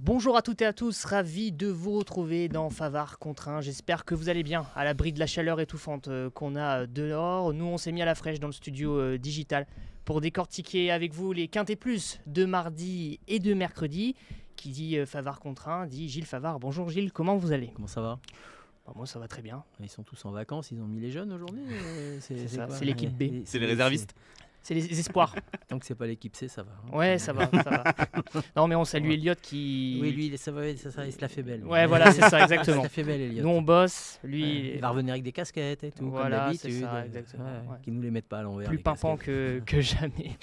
Bonjour à toutes et à tous, ravi de vous retrouver dans Favard contre 1. J'espère que vous allez bien, à l'abri de la chaleur étouffante qu'on a dehors. Nous, on s'est mis à la fraîche dans le studio digital pour décortiquer avec vous les quintés plus de mardi et de mercredi. Qui dit Favard contre 1 dit Gilles Favard. Bonjour Gilles, comment vous allez? Comment ça va? Moi, ça va très bien. Ils sont tous en vacances, ils ont mis les jeunes aujourd'hui. C'est ça, quoi c'est l'équipe B. C'est les réservistes. C'est les espoirs. Tant que c'est pas l'équipe C, ça va. Hein. Ouais, ça va. Non, mais on salue Elliot qui... Oui, lui, il se la fait belle. Ouais, voilà, c'est ça, exactement. Il se la fait belle, Elliot. Nous, on bosse. Lui, ouais, il va revenir avec des casquettes et tout, voilà, comme d'habitude. c'est ça, exactement. Ouais. Qui nous les mettent pas à l'envers. Plus pimpant que jamais.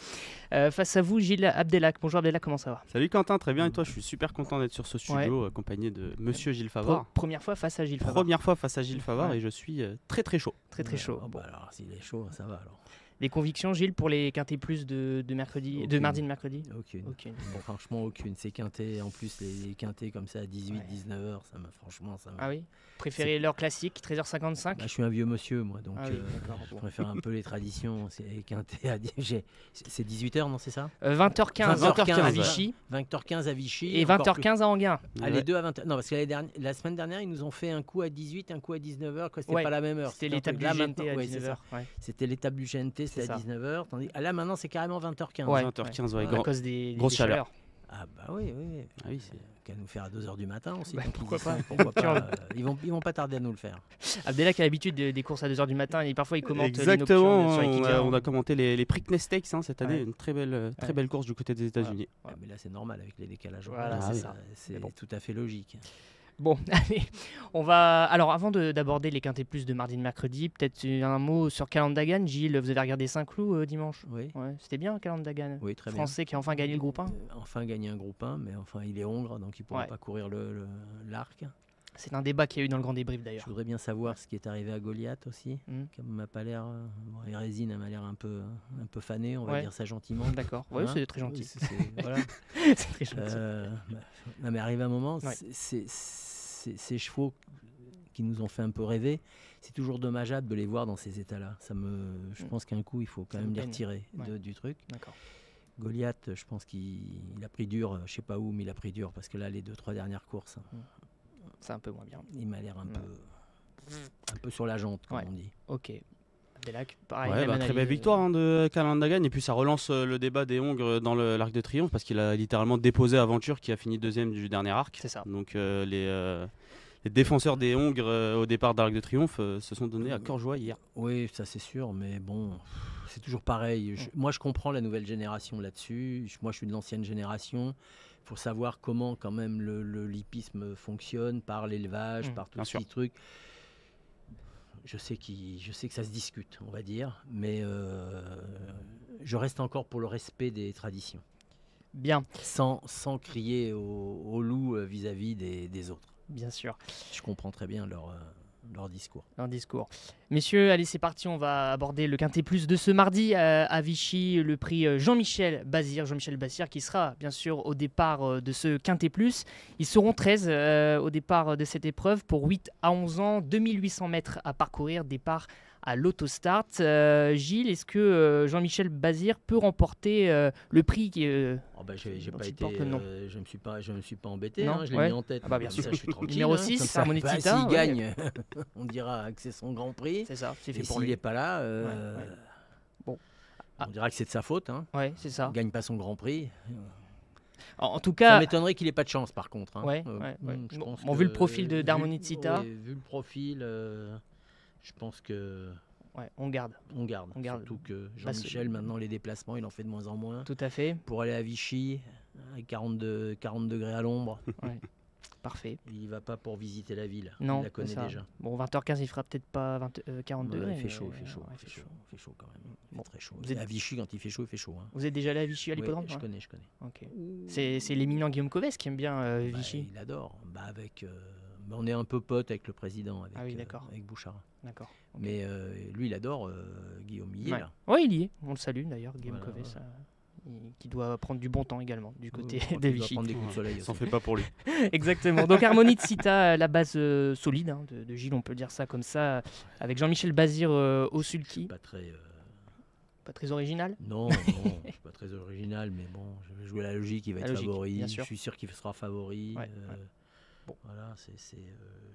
Face à vous, Gilles Abdelak. Bonjour Abdelak, comment ça va? Salut Quentin, très bien et toi? Je suis super content d'être sur ce studio accompagné de Monsieur Gilles Favard. Première fois face à Gilles Favard. Première fois face à Gilles Favard et je suis très très chaud. Très chaud. Bon. Alors, s'il est chaud, ça va alors. Les convictions, Gilles, pour les quintés plus de mercredi, aucune. de mardi de mercredi? Aucune. Bon, franchement, aucune. C'est quintés, en plus les quintés comme ça à 18, 19h, franchement, ça me... Ah oui? Préférez l'heure classique, 13h55? Je suis un vieux monsieur, moi, donc je bon. préfère un peu les traditions. C'est quintés à... C'est 18h, non, c'est ça? 20h15 à Vichy. 20h15 à Vichy. Et 20h15 à Enghien. Ah, les deux à 20h. Non, parce que la semaine dernière, ils nous ont fait un coup à 18, un coup à 19h. C'était pas la même heure. C'était l'étape du GNT à 19h. C'était l'étape du GNT, c'était à 19h. Tandis là, maintenant, c'est carrément 20h15. 20h15, à cause des grosse chaleur. Ah bah oui. Ah oui, c'est qu'à nous faire à 2h du matin aussi. Pourquoi pas, ils vont pas tarder à nous le faire. Abdelak a l'habitude des courses à 2h du matin et parfois il commente. Exactement, les nocturnes sur on a commenté les Preakness Stakes cette année, une très belle course du côté des États-Unis. Mais là c'est normal avec les décalages. Voilà, c'est tout à fait logique. Bon, allez, on va... Alors, avant d'aborder les quintés plus de mardi et de mercredi, peut-être un mot sur Calandaghan. Gilles, vous avez regardé Saint-Cloud dimanche? Oui. Ouais, c'était bien, Calandaghan. Oui, très bien. Français qui a enfin gagné le groupe 1. Enfin gagné un groupe 1, mais enfin il est hongre, donc il ne pourra pas courir l'arc. C'est un débat qu'il y a eu dans le grand débrief d'ailleurs. Je voudrais bien savoir ce qui est arrivé à Goliath aussi, qui m'a pas l'air... Résine, elle m'a l'air un peu fanée, on va dire ça gentiment. D'accord, oui, c'est très gentil. Voilà. C'est très gentil. Non mais arrivé un moment, ces chevaux qui nous ont fait un peu rêver, c'est toujours dommageable de les voir dans ces états-là. Je pense qu'un coup, il faut quand même les retirer du truc. D'accord. Goliath, je pense qu'il a pris dur, je sais pas où, mais il a pris dur parce que là, les 2-3 dernières courses, c'est un peu moins bien. Il m'a l'air un peu sur la jante, comme on dit. Ok. Abdelak, pareil. Très belle victoire de Calandaghan et puis ça relance le débat des Hongres dans l'Arc de Triomphe parce qu'il a littéralement déposé Aventure qui a fini deuxième du dernier arc. C'est ça. Donc les défenseurs des Hongres au départ d'Arc de Triomphe se sont donnés à cœur joie hier. Oui, ça c'est sûr, mais bon, c'est toujours pareil. Moi je comprends la nouvelle génération là-dessus. Moi je suis de l'ancienne génération. Il faut savoir comment quand même l'hippisme fonctionne par l'élevage, par tous ces trucs. Je sais que ça se discute, on va dire, mais je reste encore pour le respect des traditions. Bien. Sans crier au loup vis-à-vis des autres. Bien sûr. Je comprends très bien leur discours. Messieurs, allez, c'est parti. On va aborder le quintet plus de ce mardi à Vichy, le prix Jean-Michel Bazir qui sera bien sûr au départ de ce quintet plus. Ils seront 13 au départ de cette épreuve pour 8 à 11 ans, 2800 mètres à parcourir, départ à l'autostart. Gilles, est-ce que Jean-Michel Bazir peut remporter le prix je me suis pas embêté, je l'ai mis en tête. Bien sûr. Ça, je suis tranquille. Numéro 6, Harmonicita. S'il gagne, on dira que c'est son grand prix. C'est ça, c'est fait pour lui. lui. S'il n'est pas là, on dira que c'est de sa faute. Ouais, c'est ça. Il ne gagne pas son grand prix. En tout cas, ça m'étonnerait qu'il n'ait pas de chance par contre. Vu le profil d'Harmonicita. Vu le profil, je pense que... on garde. Surtout que Jean-Michel, maintenant les déplacements, il en fait de moins en moins. Tout à fait. Pour aller à Vichy, avec 40 degrés à l'ombre. Parfait. Il va pas pour visiter la ville. Non, il la connaît déjà. Bon, 20h15, il fera peut-être pas 40 degrés. Il fait chaud quand même. Il fait très chaud. À Vichy, quand il fait chaud, il fait chaud. Vous êtes déjà allé à Vichy à l'hippodrome? Je connais. Okay. C'est l'éminent Guillaume Covès qui aime bien Vichy. Il adore. On est un peu potes avec le président, avec Bouchard. D'accord. Okay. Mais lui, il adore Guillaume. Il est là. Oui, il y est. On le salue d'ailleurs, Guillaume Covès. Qui doit prendre du bon temps également du côté de Vichy. Il doit prendre des coups de soleil. S'en fait pas pour lui. Exactement. Donc Harmonicita, la base solide de Gilles, on peut dire ça comme ça, avec Jean-Michel Bazir au sulky. Pas très Pas très original. Non, non, c'est pas très original, mais bon, je vais jouer la logique, il va La être logique, favori. bien Je sûr. suis sûr qu'il sera favori. Ouais, ouais. Bon. Voilà, je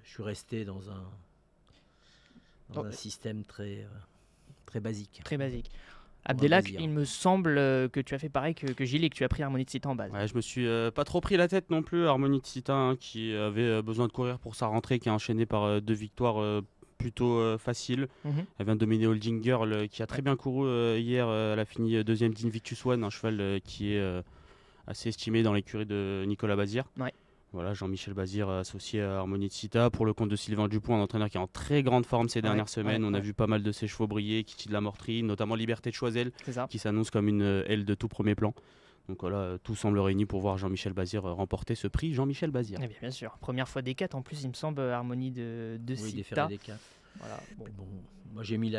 suis resté dans Dans- un système très basique. Très basique. va Abdelak, dire. il me semble que tu as fait pareil que Gilles et que tu as pris Harmonie de Cita en base. Ouais, je me suis pas trop pris la tête non plus. Harmonie de Cita, hein, qui avait besoin de courir pour sa rentrée, qui a enchaîné par 2 victoires plutôt faciles. Mhm. Elle vient de dominer Holding Girl, qui a très bien couru hier. Elle a fini deuxième d'Invictus One, un cheval qui est assez estimé dans l'écurie de Nicolas Bazir. Ouais. Voilà, Jean-Michel Bazir associé à Harmonie de Cita pour le compte de Sylvain Dupont, un entraîneur qui est en très grande forme ces dernières semaines. On a vu pas mal de ses chevaux briller, Kitty de la Morterie, notamment Liberté de Choiseul, C'est ça. qui s'annonce comme une aile de tout premier plan. Donc voilà, tout semble réuni pour voir Jean-Michel Bazir remporter ce prix Jean-Michel Bazir. Eh bien sûr. Première fois des 4 en plus, il me semble, Harmonie de Oui, Cita. déféré des 4. Voilà. Bon. Bon, moi j'ai mis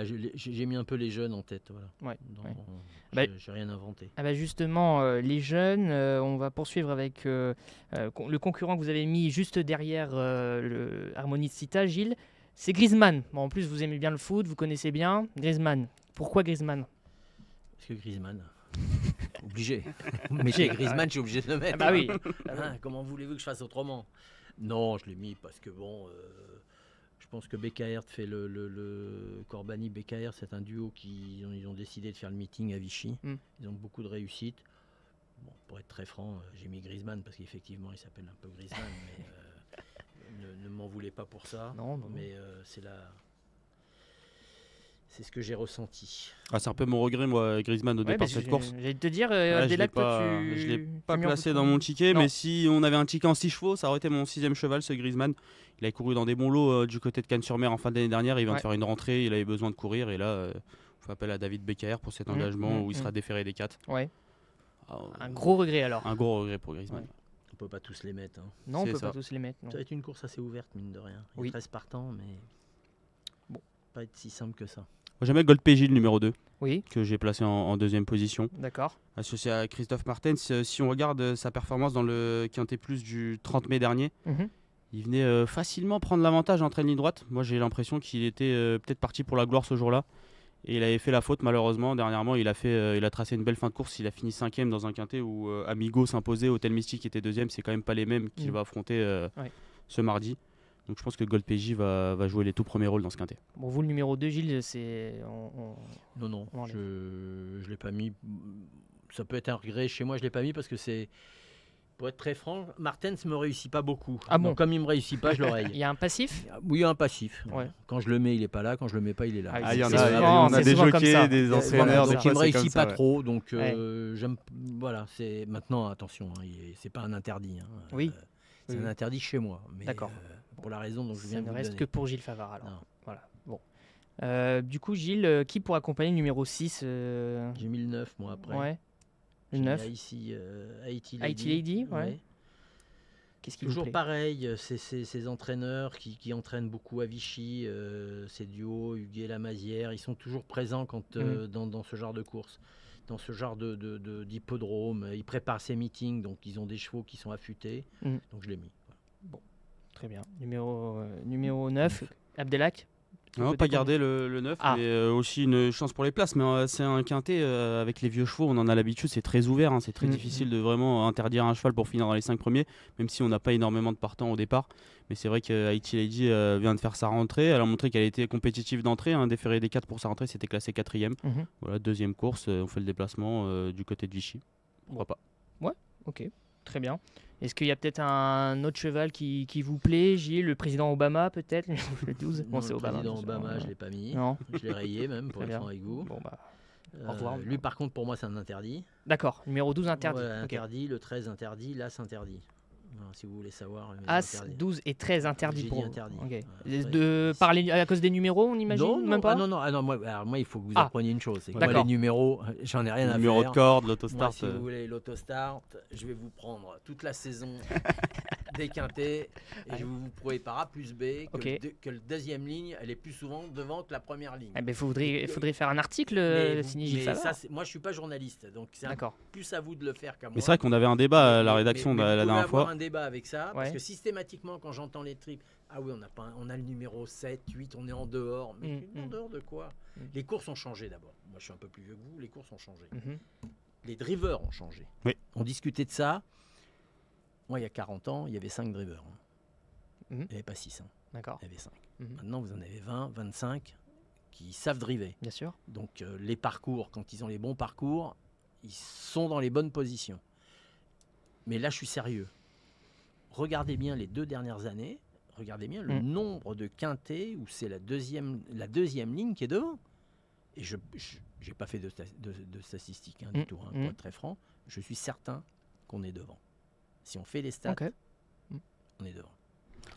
un peu les jeunes en tête. Voilà. Ouais, Donc, ouais. j'ai rien inventé. Ah bah justement, les jeunes, on va poursuivre avec le concurrent que vous avez mis juste derrière le Harmonie de Cita, Gilles. C'est Griezmann. Bon, en plus, vous aimez bien le foot, vous connaissez bien. Griezmann. Pourquoi Griezmann? Parce que Griezmann. Obligé. Mais chez Griezmann, je suis obligé de le mettre. Ah bah oui. Hein, comment voulez-vous que je fasse autrement? Non, je l'ai mis parce que bon, je pense que BKR fait le Corbani BKR, c'est un duo qui ils ont décidé de faire le meeting à Vichy. Mm. Ils ont beaucoup de réussite. Bon, pour être très franc, j'ai mis Griezmann parce qu'effectivement, il s'appelle un peu Griezmann, mais ne m'en voulez pas pour ça. Non, non, non. Mais c'est ce que j'ai ressenti. Ah, c'est un peu mon regret, moi, Griezmann, au Ouais, départ bah, de cette course. J'allais te dire, Ouais, Abdelak, toi, je l'ai pas tu mets en placé bouton. dans mon ticket, Non. mais si on avait un ticket en 6 chevaux, ça aurait été mon 6e cheval, ce Griezmann. Il a couru dans des bons lots du côté de Cannes-sur-Mer en fin d'année dernière. Il vient de Ouais. faire une rentrée, il avait besoin de courir. Et là, on fait appel à David Becker pour cet engagement où il sera déféré des 4. Ouais. Ah, Un gros regret alors. un gros regret pour Griezmann. Ouais. On peut pas tous les mettre. Hein. Non, on c'est peut ça. pas tous les mettre. Non. Ça va être une course assez ouverte, mine de rien. Il y a Oui. 13 partants, mais bon, pas être si simple que ça. Moi, j'aimais Gold PJ, le numéro 2, Oui, que j'ai placé en 2e position. d'accord. Associé à Christophe Martens, si on regarde sa performance dans le Quintet Plus du 30 mai dernier, Mhm. il venait facilement prendre l'avantage en train de ligne droite. Moi, j'ai l'impression qu'il était peut-être parti pour la gloire ce jour-là. Et il avait fait la faute, malheureusement. Dernièrement, il a tracé une belle fin de course. Il a fini 5e dans un quintet où Amigo s'imposait, Hotel Mystique était 2e. C'est quand même pas les mêmes qu'il va affronter Ouais. ce mardi. Donc je pense que Gold PJ va jouer les tout premiers rôles dans ce quintet. Bon, vous, le numéro 2, Gilles, c'est. Non, On enlève. je l'ai pas mis. Ça peut être un regret chez moi, je l'ai pas mis parce que c'est. Pour être très franc, Martens me réussit pas beaucoup. Ah bon? Donc, comme il me réussit pas, je l'oreille. Il y a un passif? Oui, un passif. Ouais. Quand je le mets, il est pas là. Quand je le mets pas, il est là. Ah, Ah, il y en c'est a, souvent- on a c'est des souvent comme ça. jockeys, des entraîneurs, donc des il me fois, c'est réussit comme pas ça, trop. Donc Ouais. j'aime. Voilà, c'est maintenant attention. Hein, c'est pas un interdit. Hein. Oui. C'est Oui. un interdit chez moi. Mais, D'accord. pour la raison dont je viens Ça de ne vous reste donner. que pour Gilles Favard alors. Non. Voilà. Bon. Du coup, Gilles, qui pour accompagner le numéro 6 J'ai mis le 9 moi après. Ouais. Le J'ai mis 9. Haïti Haïti Lady, ouais. Qu'est-ce qui vous Toujours plaît? pareil, ces entraîneurs qui entraînent beaucoup à Vichy, ces duos, Huguet, Lamazière, ils sont toujours présents quand, dans ce genre de course, dans ce genre d'hippodrome. Ils préparent ces meetings, donc ils ont des chevaux qui sont affûtés, donc je l'ai mis. Voilà. Très bien. Numéro 9, Abdelak. Non, Peut-être pas qu'on- garder le 9, Ah. mais aussi une chance pour les places. Mais c'est un quintet avec les vieux chevaux, on en a l'habitude, c'est très ouvert. Hein, c'est très difficile de vraiment interdire un cheval pour finir dans les 5 premiers, même si on n'a pas énormément de partants au départ. Mais c'est vrai que Haïti Lady vient de faire sa rentrée. Elle a montré qu'elle était compétitive d'entrée. Déféré des 4 pour sa rentrée, c'était classé 4e. Mhm. Voilà, 2e course, on fait le déplacement du côté de Vichy. Pourquoi pas? Ok, très bien. Est-ce qu'il y a peut-être un autre cheval qui vous plaît, Gilles? Le président Obama, peut-être? Le 12. Non, c'est le Obama. président bien sûr. Obama, je l'ai pas mis. Non. Je l'ai rayé même, pour Très être bien. franc avec vous. Bon, bah, au revoir. Lui, par contre, pour moi, c'est un interdit. d'accord. Numéro 12 interdit. Ouais, Ok. interdit, le 13 interdit, l'As interdit. Voilà, si vous voulez savoir. mais As, interdit. 12 et 13 interdits J'ai pour dit vous. interdit. Ok. Ouais. À cause des numéros, on imagine? Non, Même pas? non, moi, il faut que vous Ah. appreniez une chose. C'est que D'accord. moi, les numéros, j'en ai rien à Numéro faire. de corde, Moi, l'autostart. si vous voulez l'autostart, je vais vous prendre toute la saison des quintés et je vous prouver par A plus B que, Ok. que le deuxième ligne, elle est plus souvent devant que la première ligne. Eh ben, faudrait faire un article signé Gilles mais Favre. ça, moi, je suis pas journaliste, donc c'est D'accord. plus à vous de le faire qu'à moi. Mais c'est vrai qu'on avait un débat à la rédaction mais la vous pouvez dernière avoir fois. un débat avec ça, parce Ouais. que systématiquement, quand j'entends les triples, ah oui, on a le numéro 7, 8, on est en dehors. Mais en dehors de quoi? Les courses ont changé d'abord. Moi, je suis un peu plus vieux que vous, les courses ont changé. Mhm. Les drivers ont changé. Oui. On discutait de ça. Moi, il y a 40 ans, il y avait 5 drivers. Mhm. Il n'y avait pas 6. D'accord. Il y avait 5. Mhm. Maintenant, vous en avez 20, 25 qui savent driver. Bien sûr. Donc, les parcours, quand ils ont les bons parcours, ils sont dans les bonnes positions. Mais là, je suis sérieux. Regardez bien les 2 dernières années. Regardez bien le nombre de quintés où c'est la deuxième ligne qui est devant. Et je n'ai pas fait de statistiques du tout, pour être très franc. Je suis certain qu'on est devant. Si on fait les stats, Ok. on est devant.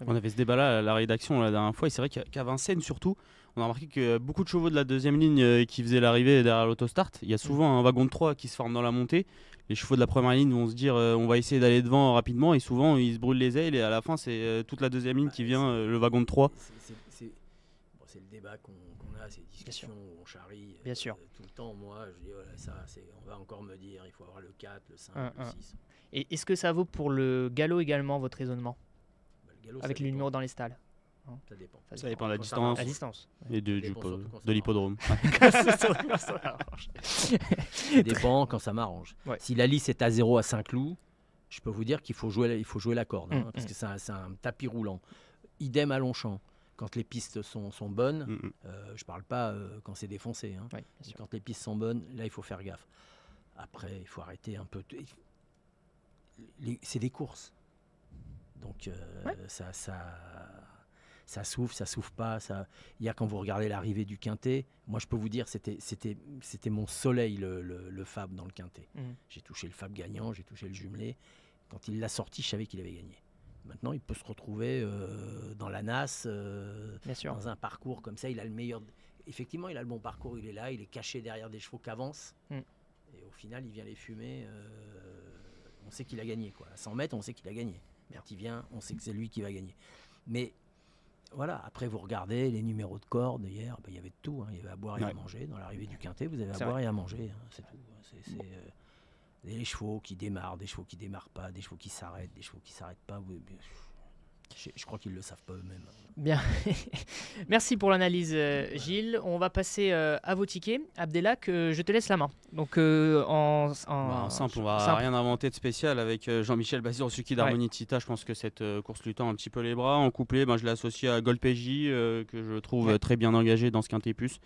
On avait ce débat-là à la rédaction la dernière fois, et c'est vrai qu'à Vincennes surtout, on a remarqué que beaucoup de chevaux de la deuxième ligne qui faisaient l'arrivée derrière l'autostart, il y a souvent un wagon de 3 qui se forme dans la montée. Les chevaux de la première ligne vont se dire on va essayer d'aller devant rapidement, et souvent ils se brûlent les ailes, et à la fin c'est toute la deuxième ligne qui vient, le wagon de 3. C'est le débat qu'on a, ces discussions où on charrie Bien sûr. tout le temps. Moi, je dis, voilà, on va encore me dire, il faut avoir le 4, le 5, le 6. Et est-ce que ça vaut pour le galop également, votre raisonnement, Bah, le galop, avec ça le dépend. numéro dans les stalles? Ça dépend. Ça dépend de la Quand distance. marche. À distance. Et Ça dépend surtout quand ça de l'hippodrome. Ça dépend quand ça m'arrange. Ouais. Si la lisse est à 0 à Saint-Cloud, je peux vous dire qu'il faut jouer la corde, parce Mm. que c'est un tapis roulant. Idem à Longchamp. Quand les pistes sont bonnes, je ne parle pas quand c'est défoncé. Ouais, bien sûr. Quand les pistes sont bonnes, là, il faut faire gaffe. Après, il faut arrêter un peu. C'est des courses. Donc, ça souffle pas. Hier, quand vous regardez l'arrivée du Quintet, moi, je peux vous dire, c'était mon soleil, le Fab dans le Quintet. J'ai touché le Fab gagnant, j'ai touché le jumelé. Quand il l'a sorti, je savais qu'il avait gagné. Maintenant, il peut se retrouver dans la nasse, Bien sûr. dans un parcours comme ça. Il a le meilleur. Effectivement, il a le bon parcours. Il est là, il est caché derrière des chevaux qui avancent. Et au final, il vient les fumer. On sait qu'il a gagné, quoi. À 100 mètres, on sait qu'il a gagné. Quand il vient, on sait que c'est lui qui va gagner. Mais voilà, après, vous regardez les numéros de corde. Hier, il y avait de tout. Il y avait à boire et à manger. Dans l'arrivée du Quintet, vous avez à boire et à manger. C'est tout. Des chevaux qui démarrent, des chevaux qui démarrent pas, des chevaux qui s'arrêtent, des chevaux qui s'arrêtent pas. Je crois qu'ils le savent pas eux-mêmes. Bien. Merci pour l'analyse, Gilles. On va passer à vos tickets. Abdelak, je te laisse la main. Donc en simple, on va simple. rien inventer de spécial avec Jean-Michel Bazir, Suzuki d'Harmonie Tita. Je pense que cette course lui tend un petit peu les bras. En couplet, je l'ai associé à Golpeji, que je trouve très bien engagé dans ce Quintet Plus.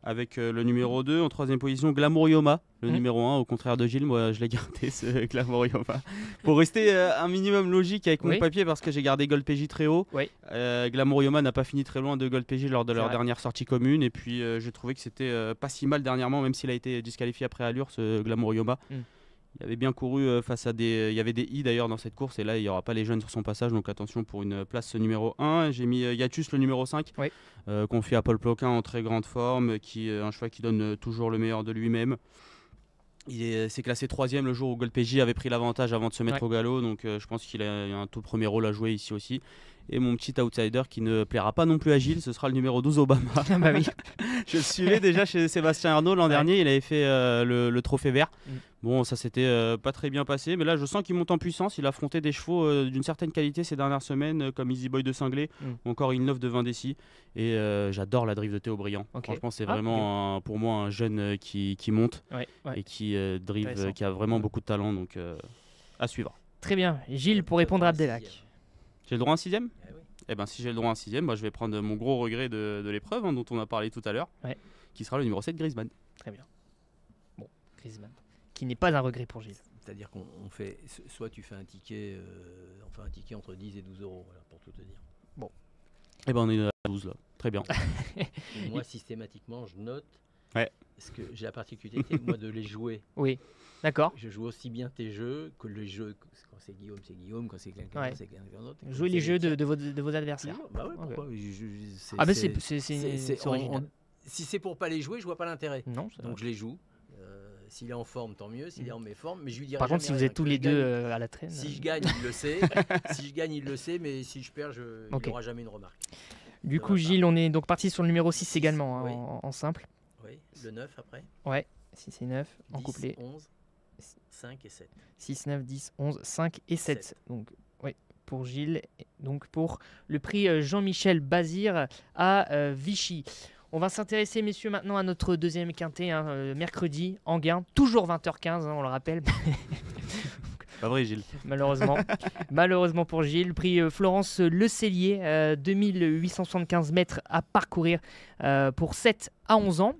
Avec le numéro 2, en troisième position, Glamour Yoma, le numéro 1, au contraire de Gilles. Moi, je l'ai gardé, ce Glamour Yoma. Pour rester un minimum logique avec mon papier, parce que j'ai gardé Golpeji très haut. Oui. Glamour Yoma n'a pas fini très loin de Golpeji lors de leur vrai. dernière sortie commune. Et puis, j'ai trouvé que c'était pas si mal dernièrement, même s'il a été disqualifié après allure, ce Glamour Yoma. Il avait bien couru face à des... Il y avait des I d'ailleurs dans cette course, et là il n'y aura pas les jeunes sur son passage, donc attention pour une place numéro 1. J'ai mis Yatus le numéro 5, confié à Paul Ploquin en très grande forme, un cheval qui donne toujours le meilleur de lui-même. Il s'est classé 3ème le jour où Golpeji avait pris l'avantage avant de se mettre au galop, donc je pense qu'il a un tout premier rôle à jouer ici aussi. Et mon petit outsider qui ne plaira pas non plus à Gilles, ce sera le numéro 12 Obama. Bah oui. Je le suivais déjà chez Sébastien Arnaud l'an dernier, il avait fait le trophée vert. Bon, ça s'était pas très bien passé, mais là je sens qu'il monte en puissance. Il a affronté des chevaux d'une certaine qualité ces dernières semaines, comme Easy Boy de Cinglé, ou encore Il9 de Vendécy. Et j'adore la drive de Théo Briand. Franchement, c'est vraiment pour moi un jeune qui monte et qui drive, qui a vraiment beaucoup de talent, donc à suivre. Très bien. Gilles, pour répondre à Abdelak. J'ai le droit à un 6ème ? Eh oui. Eh ben, si j'ai le droit à un 6ème, je vais prendre mon gros regret de l'épreuve dont on a parlé tout à l'heure, qui sera le numéro 7, Griezmann. Très bien. Bon, Griezmann, qui n'est pas un regret pour Gilles. C'est-à-dire qu'on fait, soit tu fais un ticket, entre 10 et 12 euros, voilà, pour tout te dire. Bon. Eh ben, on est à 12 là, très bien. Et moi, systématiquement, je note, parce que j'ai la particularité, moi, de les jouer. Oui, d'accord. Je joue aussi bien tes jeux que les jeux. Quand c'est Guillaume, quand c'est quelqu'un, c'est quelqu'un d'autre. Jouer les jeux de vos adversaires. Bah ouais, pourquoi c'est original. Si c'est pour pas les jouer, je vois pas l'intérêt. Non, donc je les joue. S'il est en forme, tant mieux. S'il est en méforme, mais je lui dirai Par contre, si jamais vous rien. êtes tous Que les je gagne, deux à la traîne. si je gagne, il le sait. Si je gagne, il le sait, mais si je perds, il Ok. n'y aura jamais une remarque. Du Ça coup, va Gilles, on est donc parti sur le numéro 6 également, hein, Oui. en simple. Oui, le 9 après. Ouais, 6 et 9 en 10, couplet. 11, 5 et 7. 6, 9, 10, 11, 5 et 7. Sept. Donc, oui, pour Gilles. Et donc, pour le prix Jean-Michel Bazir à Vichy. On va s'intéresser, messieurs, maintenant à notre deuxième quintet, hein, mercredi, Enghien, toujours 20h15, hein, on le rappelle, Pas vrai, Gilles. malheureusement. Malheureusement pour Gilles. Prix Florence Le Cellier, 2875 mètres à parcourir pour 7 à 11 ans.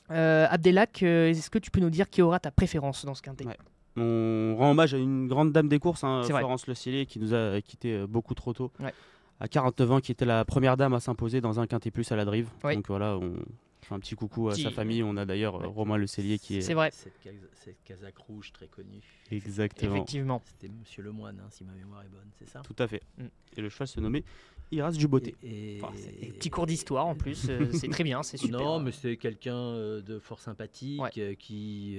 Abdelak, est-ce que tu peux nous dire qui aura ta préférence dans ce quintet? Ouais. On rend hommage à une grande dame des courses, hein, C'est vrai. Florence Le Cellier, qui nous a quitté beaucoup trop tôt. Ouais. À 49 ans, qui était la première dame à s'imposer dans un quintet plus à la Drive. Ouais. Donc voilà, on fait un petit coucou à Petit- sa famille. On a d'ailleurs Ouais. Romain Le Cellier qui est... C'est vrai, Cette casaque rouge très connue. Exactement. effectivement. C'était Monsieur Lemoine, hein, si ma mémoire est bonne, c'est ça? Tout à fait. Mm. Et le cheval se nommait Iras du Beauté. Enfin, c'est des petits cours d'histoire en plus, c'est très bien, c'est super. Non, mais c'est quelqu'un de fort sympathique, Ouais. qui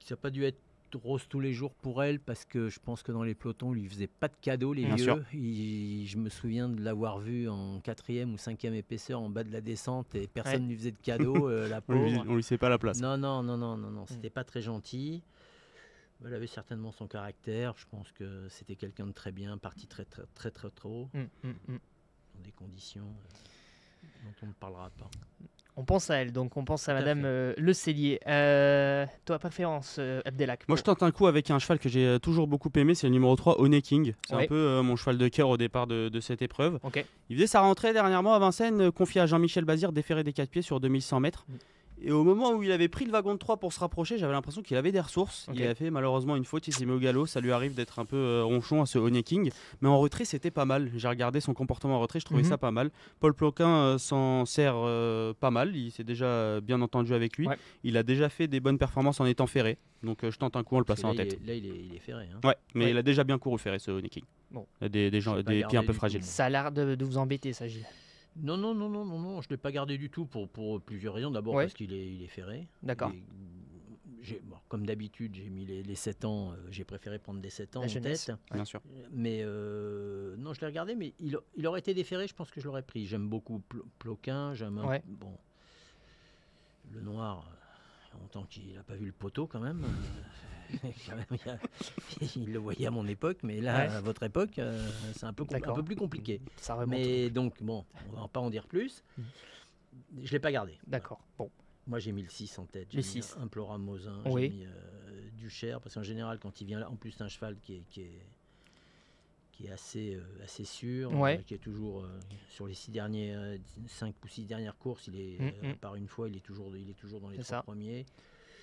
ça n'a pas dû être rose tous les jours pour elle, parce que je pense que dans les pelotons, on lui faisait pas de cadeaux, les Bien vieux. sûr. Je me souviens de l'avoir vu en 4e ou 5e épaisseur en bas de la descente, et personne ne lui faisait de cadeaux, la pauvre. On lui sait pas la place. Non, c'était pas très gentil. Elle avait certainement son caractère. Je pense que c'était quelqu'un de très bien, parti très trop, dans des conditions dont on ne parlera pas. On pense à elle, donc on pense à Tout à Madame fait. Le Cellier. Toi, préférence, Abdelak? Moi, je tente un coup avec un cheval que j'ai toujours beaucoup aimé, c'est le numéro 3, Honey King. C'est Ouais. un peu mon cheval de cœur au départ de cette épreuve. Ok. Il faisait sa rentrée dernièrement à Vincennes, confié à Jean-Michel Bazir, déféré des 4 pieds sur 2100 mètres. Mm. Et au moment où il avait pris le wagon de 3 pour se rapprocher, j'avais l'impression qu'il avait des ressources. Ok. Il a fait malheureusement une faute, il s'est mis au galop. Ça lui arrive d'être un peu ronchon à ce Honey King. Mais en retrait, c'était pas mal. J'ai regardé son comportement en retrait, je trouvais Mhm. ça pas mal. Paul Ploquin s'en sert pas mal. Il s'est déjà bien entendu avec lui. Ouais. Il a déjà fait des bonnes performances en étant ferré. Donc je tente un coup en le Parce que passant en là, tête. il est ferré. Hein. Ouais, mais Ouais. il a déjà bien couru ferré ce Honey King. Bon. Il a des J'ai pas pieds un gardé peu du fragiles. tout. Ça a l'air de vous embêter, ça, Gilles. Non, je ne l'ai pas gardé du tout pour plusieurs raisons. D'abord Ouais. parce qu'il est ferré. D'accord. Bon, comme d'habitude, j'ai mis les 7 ans. J'ai préféré prendre des 7 ans La en jeunesse. tête. Bien sûr. Mais non, je l'ai regardé, mais il aurait été déféré, je pense que je l'aurais pris. J'aime beaucoup Ploquin, Ouais. bon, le noir, il y a longtemps qu'il n'a pas vu le poteau quand même. Quand même, il le voyait à mon époque, mais là, Ouais. à votre époque, c'est un peu D'accord. plus compliqué. Ça remonte. Mais donc, bon, on va pas en dire plus. Mhm. Je ne l'ai pas gardé. D'accord. Bon. Moi, j'ai mis le 6 en tête. J'ai Le mis 6. un Implorat Mosin, Oui. j'ai mis Duchère, parce qu'en général, quand il vient là, en plus, c'est un cheval qui est assez sûr, Ouais. qui est toujours sur les 5 ou 6 dernières courses, il est par une fois, il est toujours dans les C'est 3 ça. premiers.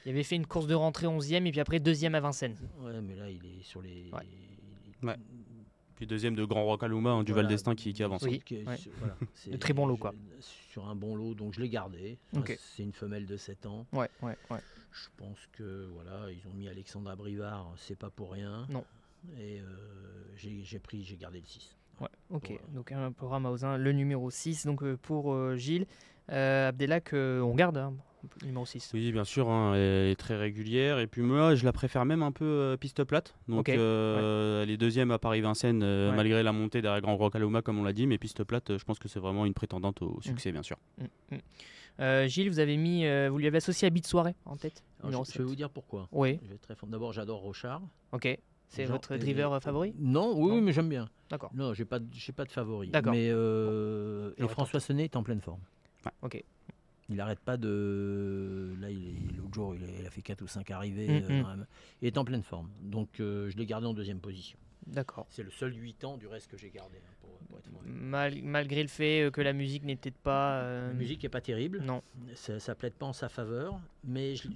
Il avait fait une course de rentrée 11e et puis après 2e à Vincennes. Ouais, mais là, il est sur les. Ouais. Ouais. Puis deuxième de Grand Roi Kaluma, du Voilà. Val d'Estaing qui avance. Oui. Ouais. De très bon lot, quoi. Sur un bon lot, donc je l'ai gardé. Moi, Ok. c'est une femelle de 7 ans. Ouais. Je pense que voilà, ils ont mis Alexandra Brivard, c'est pas pour rien. Non. Et j'ai gardé le 6. Ouais, ok. Voilà. Donc un programme Mausin, le numéro 6 donc, pour Gilles. Abdelak, on garde hein, le numéro 6. Oui, bien sûr, hein, elle est très régulière. Et puis moi, je la préfère même un peu piste plate. Donc, Ok, elle est deuxième à Paris-Vincennes, Ouais. malgré la montée derrière Grand Roi Kaluma, comme on l'a dit. Mais piste plate, je pense que c'est vraiment une prétendante au succès, bien sûr. Gilles, vous lui avez associé Habit de soirée en tête Alors, numéro je vais 7. vous dire pourquoi. Oui, Je vais être très fort. D'abord, j'adore Rochard. ok. C'est Genre, votre driver favori? Non, oui, Non. mais j'aime bien. D'accord. Non, j'ai pas de favori. D'accord. Mais J'aurais François Sonnet est en pleine forme. Ok. Il n'arrête pas de. Là, l'autre jour, il a fait 4 ou 5 arrivées. Il est en pleine forme. Donc, je l'ai gardé en deuxième position. D'accord. C'est le seul 8 ans du reste que j'ai gardé, hein, pour être franc. Malgré le fait que la musique n'est peut-être pas. La musique n'est pas terrible. Non. Ça plaide pas en sa faveur. Mais je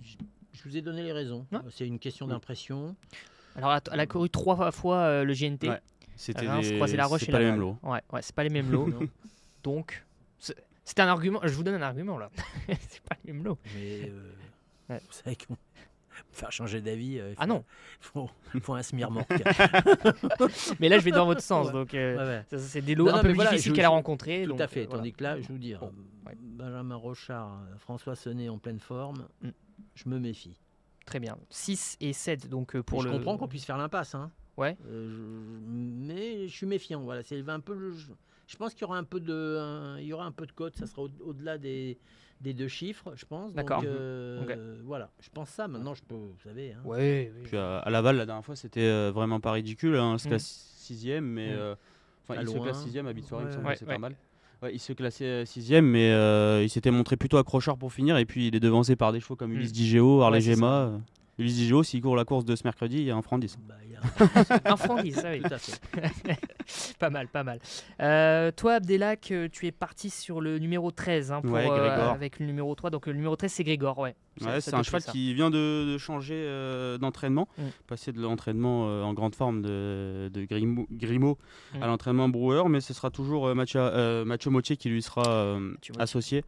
vous ai donné les raisons. Ouais. C'est une question d'impression. Alors, elle a couru 3 fois le GNT. Ouais. C'était Reims, Croisé-la-Roche c'est et pas les Laval. mêmes lots. Ouais, c'est pas les mêmes lots. Non. Donc, c'est un argument. Je vous donne un argument là. C'est pas les mêmes lots. Mais Ouais. vous savez qu'on faire changer d'avis. Ah non. Faut un smirmorque. Mais là, je vais dans votre sens. Ouais. Donc, Ouais. c'est des lots Non, un non, peu mais voilà, difficiles je- qu'elle a rencontrés. Tout donc, à fait. voilà. Tandis que là, je vous dis, Bon, ouais. Benjamin Rochard, François Sonnet en pleine forme. Mm. Je me méfie. Très bien. 6 et 7 donc pour Je le. comprends qu'on puisse faire l'impasse. Hein. Ouais. Mais je suis méfiant. Voilà, c'est un peu. Je pense qu'il y aura un peu de cote. Ça sera au-delà des 2 chiffres, je pense. D'accord. Donc, Ok. voilà. Je pense ça. Maintenant, je peux. Vous savez. Hein. Ouais. Puis à Laval, la dernière fois, c'était vraiment pas ridicule. Hein, il se Mm. classe 6ème, mais. Pas Il se loin. classe 6ème à Bitssoirée, il me semble Ouais, que c'est ouais. pas mal. Ouais, il se classait 6ème, mais il s'était montré plutôt accrocheur pour finir. Et puis il est devancé par des chevaux comme Ulysse Digéo, Harley Ouais, c'est Gemma. Ulysse Digéo, s'il court la course de ce mercredi, il y a un franc 10. Bah, il y a Un franc 10, ça oui. Tout à fait. Pas mal, pas mal. Toi, Abdelak, tu es parti sur le numéro 13 hein, Ouais, Grégor. avec le numéro 3. Donc le numéro 13, c'est Grégor, ouais. Ouais, Ça c'est un te cheval plaît, ça. qui vient de changer d'entraînement, passer de l'entraînement en grande forme de Grimaud à l'entraînement Brouwer, mais ce sera toujours Mathieu Mottier qui lui sera associé.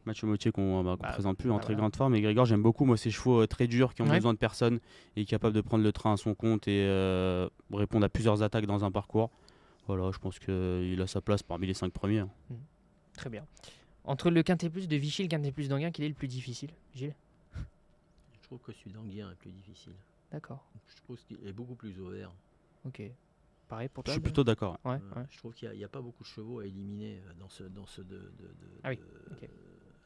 Mathieu Mottier qu'on ne présente plus en très grande forme. Et Grégor, j'aime beaucoup moi ces chevaux très durs qui ont besoin de personne et capables de prendre le train à son compte et répondre à plusieurs attaques dans un parcours. Voilà, je pense qu'il a sa place parmi les 5 premiers. Hein. Très bien. Entre le Quintet Plus de Vichy et le Quintet Plus d'Anguin, quel est le plus difficile, Gilles? Je trouve que celui d'Anguien est plus difficile. D'accord. Je trouve qu'il est beaucoup plus ouvert. Ok. Pareil pour Je toi? suis plutôt d'accord. Ouais. Je trouve qu'il n'y a pas beaucoup de chevaux à éliminer dans ce Ah oui, ok.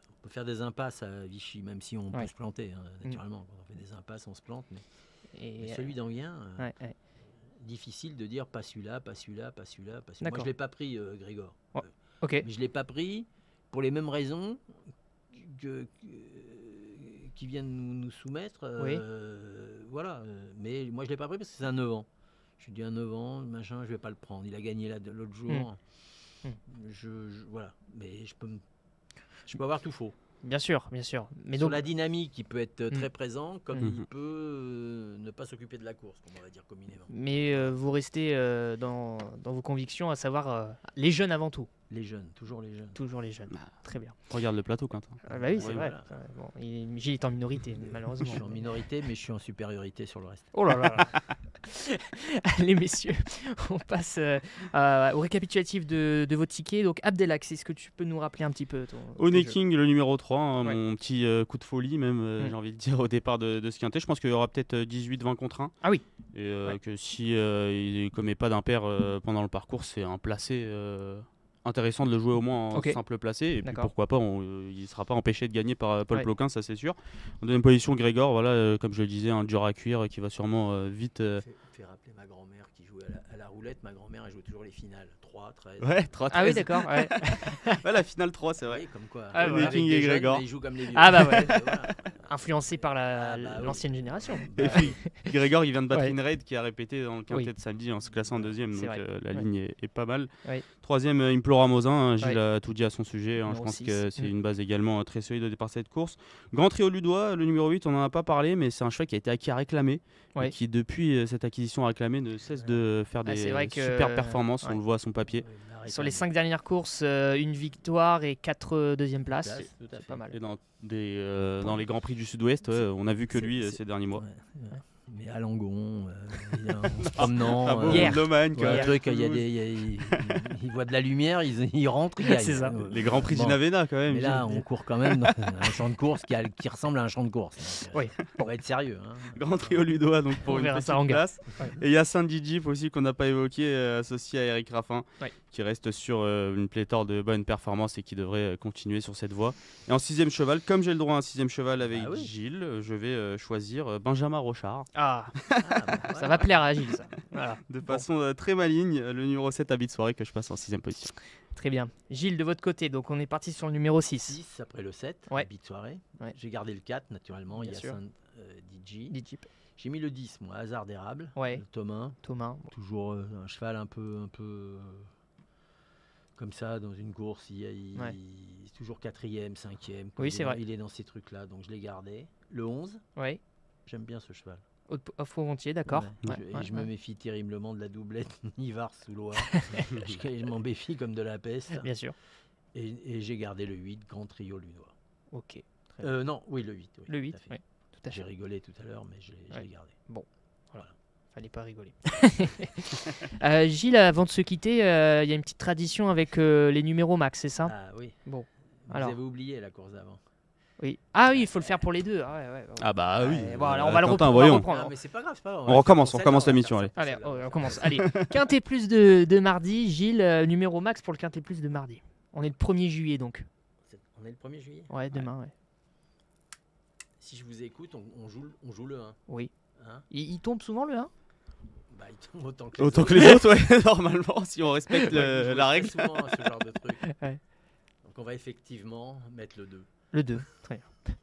On peut faire des impasses à Vichy, même si on peut se planter. Hein, naturellement, quand on fait des impasses, on se plante. Mais celui d'Anguien, difficile de dire pas celui-là, pas celui-là, pas celui-là. Moi, je ne l'ai pas pris, Grégor. Ok. Mais je ne l'ai pas pris pour les mêmes raisons qui viennent nous soumettre. Voilà. Mais moi, je ne l'ai pas pris parce que c'est un 9 ans. Je dis un 9 ans, machin, je ne vais pas le prendre. Il a gagné l'autre jour. Voilà. Mais je peux avoir tout faux. Bien sûr, bien sûr. Mais Sur donc, la dynamique, il peut être très présent, comme il peut ne pas s'occuper de la course, comme on va dire communément. mais vous restez dans vos convictions, à savoir les jeunes avant tout. Les jeunes, toujours les jeunes. Toujours les jeunes. Très bien. Regarde le plateau, Quentin. Ah bah oui, c'est Ouais, vrai. voilà. Bon, Gilles est en minorité, malheureusement. Je suis en minorité, mais je suis en supériorité sur le reste. Oh là là. Allez, messieurs, on passe au récapitulatif de vos tickets. Donc, Abdelak, est-ce que tu peux nous rappeler un petit peu ton Honey jeu? King, le numéro 3, hein, mon petit coup de folie, même, j'ai envie de dire, au départ de ce quintet. Je pense qu'il y aura peut-être 18-20 contre 1. Ah oui. Et que si il ne commet pas d'impair pendant le parcours, c'est un placé intéressant de le jouer au moins en simple placé. Et puis pourquoi pas, il ne sera pas empêché de gagner par Paul Ploquin, ça c'est sûr. En deuxième position, Grégor, voilà, comme je le disais, un dur à cuire qui va sûrement vite. Fait rappeler ma grand-mère qui jouait à la roulette. Ma grand-mère, elle jouait toujours les finales. 3, 13. Ouais, 3, 13. Ah oui, d'accord. Ouais. Ouais, la finale 3, c'est vrai. Oui, comme quoi. Ah, voilà. King et Grégor. Ils jouent comme les vieux. Ah bah ouais. Voilà. Influencé par oui. l'ancienne génération. Et puis, Grégor, il vient de battre Ouais. Inraid qui a répété dans le quintet de samedi en se classant en deuxième. C'est Donc vrai. la ligne est pas mal. Ouais. Troisième, Implora Mosin. Hein, Gilles Ouais. a tout dit à son sujet. Hein, je Numéro pense 6. que c'est une base également très solide au départ de cette course. Grand Trio Ludois, le numéro 8, on n'en a pas parlé, mais c'est un cheval qui a été acquis à réclamer. Ouais. Et qui, depuis cette acquisition à réclamer, ne cesse de faire des c'est vrai que, super performances. ouais. On le voit à son papier. Sur les 5 dernières courses, une victoire et 4 deuxièmes places. Tout à C'est fait. pas mal. Et dans les Grands Prix du Sud-Ouest, on a vu que lui ces derniers mois. Ouais. Mais à Langon, en se promenant, Ah bon, Hier. Lomagne, un truc, il voit de la lumière, il rentre, il gagne. C'est ça. Les Grands Prix Bon. d'Inavena quand même. Mais là, Gilles. on court quand même dans un champ de course qui ressemble à un champ de course. Donc, Oui. on va être sérieux. Hein. Grand Trio Ludois donc pour On une verra petite ça en place. Ouais. Et il y a Sandy Jeep aussi qu'on n'a pas évoqué, associé à Eric Raffin, Ouais. qui reste sur une pléthore de bonnes performances et qui devrait continuer sur cette voie. Et en 6e cheval, comme j'ai le droit à un 6e cheval avec Ah oui. Gilles, je vais choisir Benjamin Rochard. Ah, Ah, ça va plaire à Gilles, ça. Voilà. De façon très maligne, le numéro 7 à Bitssoirée que je passe en 6e position. Très bien. Gilles, de votre côté, donc on est parti sur le numéro 6. 6 après le 7, Ouais. bite soirée. Ouais. J'ai gardé le 4 naturellement, Bien il y a sûr. DJ. Jeep. J'ai mis le 10, moi, hasard d'érable, Ouais. le Thomas. Thomas. Toujours un cheval un peu comme ça dans une course, il est toujours 4e, 5e. Oui, c'est vrai. Il est dans ces trucs-là, donc je l'ai gardé. Le 11, Ouais. j'aime bien ce cheval. Off volontiers, d'accord. Ouais. Ouais, Et ouais, je me ouais. méfie terriblement de la doublette Nivard-Soulois. je m'en méfie comme de la peste. Bien sûr. Et j'ai gardé le 8, Grand Trio Ludois. Ok. Très bien. Non, oui, le 8. Oui, Le tout 8, à fait. oui. Tout à J'ai fait. rigolé tout à l'heure, mais je Ouais. l'ai gardé. Fallait pas rigoler. Gilles, avant de se quitter, il y a une petite tradition avec les numéros max, c'est ça? Ah oui. Bon. Vous Alors. avez oublié la course d'avant. Oui. Ah oui, il faut le faire pour les deux. Ah, ouais. Ah bah oui. Voilà, on va le Quentin, reprendre. voyons. Non, mais c'est pas grave, c'est pas grave. On recommence la mission, allez. Allez, on commence. Allez, quintet plus de mardi. Gilles, numéro max pour le quintet plus de mardi. On est le 1er juillet donc. On est le 1er juillet. Ouais, demain, ouais. Si je vous écoute, on joue le 1. Oui. Hein, Il tombe souvent le 1 bah, il tombe autant que Autant que les autres, ouais, normalement, si on respecte Ouais, la règle. souvent à ce genre de truc. Ouais. Donc on va effectivement mettre le 2. Le 2, très bien.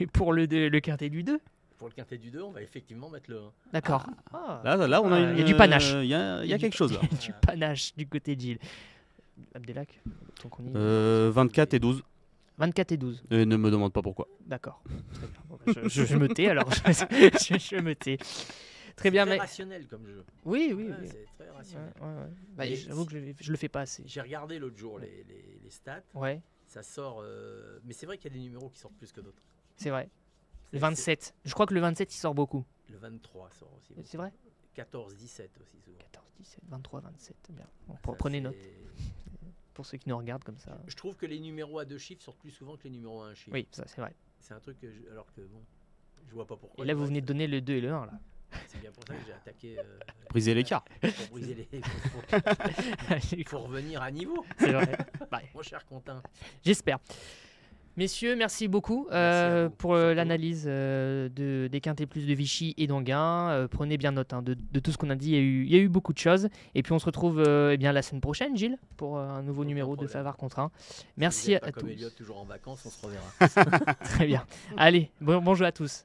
Et pour le quintet du 2 Pour le quintet du 2, on va effectivement mettre le 1. D'accord. Ah. Là, on a Il y a du panache. Il y a quelque chose là. Du panache du côté de Gilles. Abdelak, tant qu'on y est. 24 et 12. 24 et 12. Ne me demande pas pourquoi. D'accord. Très bien. Bon, bah, je me tais alors. Je me tais. Très bien, C'est très mais. rationnel comme jeu. Oui. Ouais, oui. c'est très rationnel. Ouais. Bah, Et j'avoue que je le fais pas assez. J'ai regardé l'autre jour les stats. Ouais, Ça sort. Mais c'est vrai qu'il y a des numéros qui sortent plus que d'autres. c'est vrai. Le C'est- 27. Je crois que le 27 il sort beaucoup. Le 23 sort aussi. C'est vrai 14, 17 aussi souvent. 14, 17, 23, 27. Bien. Bon, Ça, prenez c'est- note pour ceux qui nous regardent comme ça. Je trouve que les numéros à 2 chiffres sortent plus souvent que les numéros à 1 chiffre. Oui, ça c'est vrai. C'est un truc que alors que bon, je vois pas pourquoi. Et là, le vous venez reste, de donner le 2 et le 1 là. C'est bien pour ça que j'ai attaqué. Briser l'écart. Pour briser les. Pour revenir à niveau, C'est vrai. Bah, mon cher Quentin. j'espère. Messieurs, merci beaucoup Merci à vous, pour surtout. l'analyse des quintés plus de Vichy et d'Anguin. Prenez bien note de tout ce qu'on a dit. Il y a eu beaucoup de choses. Et puis on se retrouve la semaine prochaine, Gilles, pour un nouveau Aucun numéro de problème. Favard contre 1. Si Merci vous êtes à pas tous. Comme Elliot, toujours en vacances, on se reverra. Très bien. Allez, bonjour à tous.